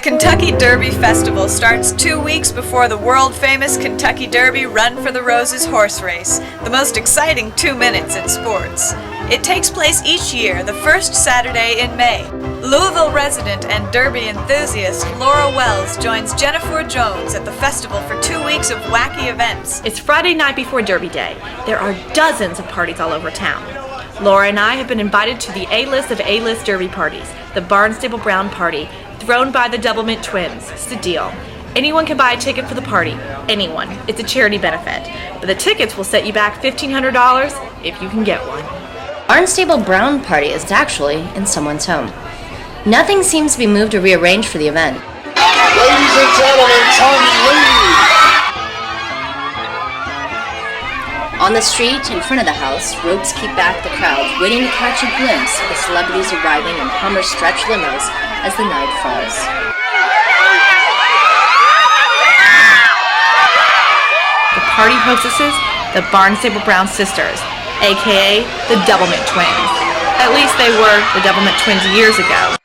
Kentucky Derby Festival starts 2 weeks before the world-famous Kentucky Derby Run for the Roses horse race, the most exciting 2 minutes in sports. It takes place each year, the first Saturday in May. Louisville resident and Derby enthusiast Laura Wells joins Jennifer Jones at the festival for 2 weeks of wacky events. It's Friday night before Derby Day. There are dozens of parties all over town. Laura and I have been invited to the A-list of A-list Derby parties, the Barnstable Brown Party, thrown by the Doublemint twins. It's the deal. Anyone can buy a ticket for the party. Anyone. It's a charity benefit. But the tickets will set you back $1,500 if you can get one. Barnstable Brown Party is actually in someone's home. Nothing seems to be moved or rearranged for the event. Ladies and gentlemen, Tony Lee! On the street in front of the house, ropes keep back the crowd, waiting to catch a glimpse of the celebrities arriving in Hummer-stretch limos as the night falls. The party hostesses, the Barnstable Brown sisters, aka the Doublemint twins. At least they were the Doublemint twins years ago.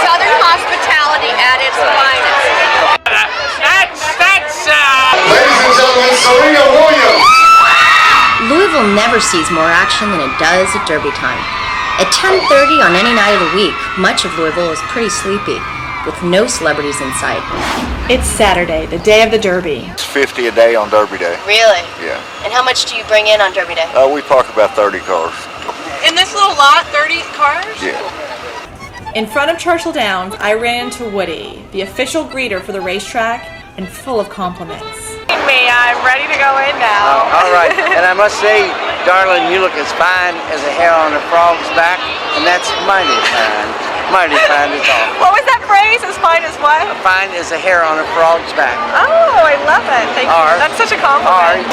Southern hospitality at its finest. Ladies and gentlemen, Serena Williams! Louisville never sees more action than it does at Derby time. At 10:30 on any night of the week, much of Louisville is pretty sleepy, with no celebrities in sight. It's Saturday, the day of the Derby. It's $50 a day on Derby Day. Really? Yeah. And how much do you bring in on Derby Day? We park about 30 cars. In this little lot, 30 cars? Yeah. In front of Churchill Downs, I ran into Woody, the official greeter for the racetrack, and full of compliments. I'm ready to go in now. All right, and I must say, darling, you look as fine as a hair on a frog's back, and that's mighty fine. Mighty fine is all. What was that phrase? As fine as what? Fine as a hair on a frog's back. Oh, I love it. Thank you. Alright. That's such a compliment.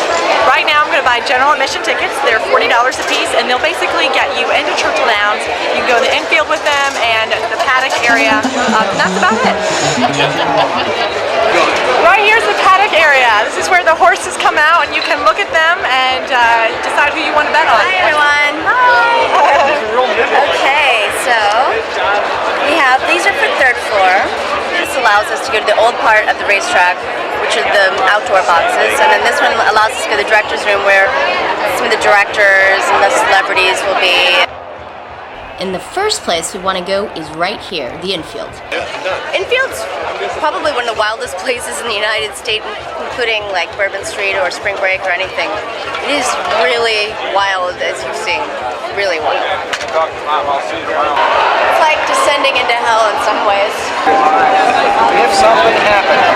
Right now I'm going to buy general admission tickets. They're $40 a piece, and they'll basically get you into Churchill Downs. You can go to the infield with them and the paddock area. And that's about it. Right here's the paddock area. This is where the horses come out, and you can look at them and decide who you want to bet on. Hi everyone. Okay, so these are for third floor. This allows us to go to the old part of the racetrack, which are the outdoor boxes, and then this one allows us to go to the director's room where some of the directors and the celebrities will be. And the first place we want to go is right here, the infield. Infield's probably one of the wildest places in the United States, including like Bourbon Street or Spring Break or anything. It is really wild, as you've seen. Really wild. It's like descending into hell in some ways. If something happened.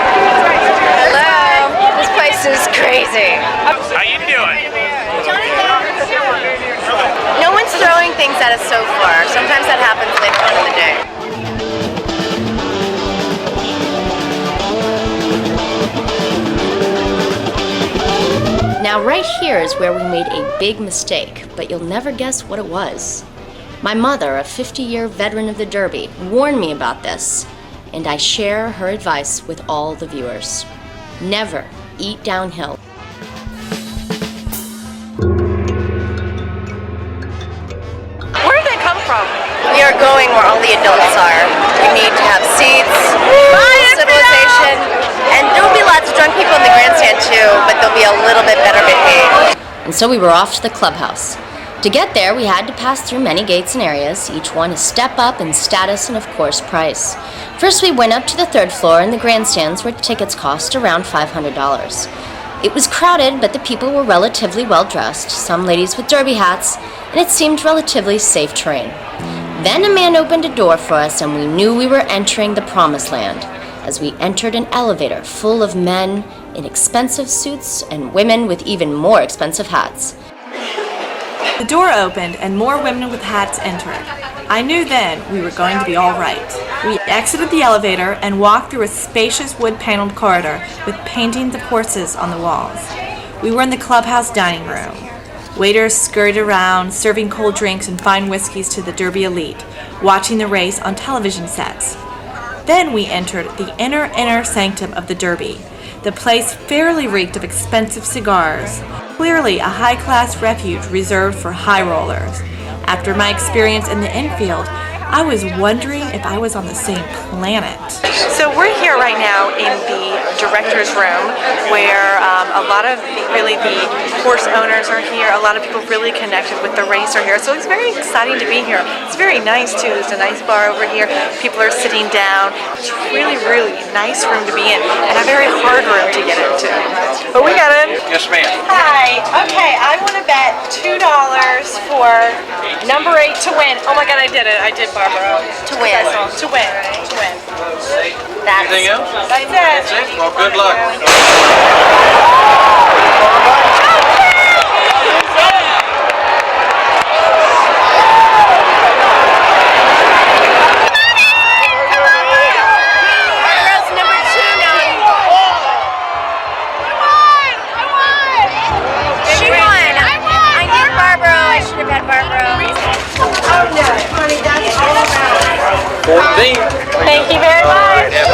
Hello. This place is crazy. How you doing? No one's throwing things at us so far. Sometimes that happens later on in the day. Now right here is where we made a big mistake, but you'll never guess what it was. My mother, a 50-year veteran of the Derby, warned me about this, and I share her advice with all the viewers. Never eat downhill. We are going where all the adults are. We need to have seats, civilization, and there will be lots of drunk people in the grandstand too, but they'll be a little bit better behaved. And so we were off to the clubhouse. To get there, we had to pass through many gates and areas, each one a step up in status and of course price. First we went up to the third floor in the grandstands where tickets cost around $500. It was crowded, but the people were relatively well dressed, some ladies with derby hats, and it seemed relatively safe terrain. Then a man opened a door for us and we knew we were entering the promised land as we entered an elevator full of men in expensive suits and women with even more expensive hats. The door opened and more women with hats entered. I knew then we were going to be all right. We exited the elevator and walked through a spacious wood-paneled corridor with paintings of horses on the walls. We were in the clubhouse dining room. Waiters scurried around, serving cold drinks and fine whiskeys to the Derby elite, watching the race on television sets. Then we entered the inner sanctum of the Derby. The place fairly reeked of expensive cigars, clearly a high-class refuge reserved for high rollers. After my experience in the infield, I was wondering if I was on the same planet. So we're here right now in the director's room where a lot of the horse owners are here. A lot of people really connected with the race are here. So it's very exciting to be here. It's very nice too. There's a nice bar over here. People are sitting down. It's really, really nice room to be in and a very hard room to get into. But we got in. Yes, ma'am. Hi. Okay, I want to bet $2 for number 8 to win. Oh my God, I did it. I did, Barbara. To win. To win. To win. Anything else? That's it. That's it? Well, good luck. Thank you very much. It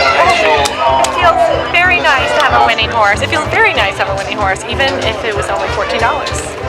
feels very nice to have a winning horse. It feels very nice to have a winning horse, even if it was only $14.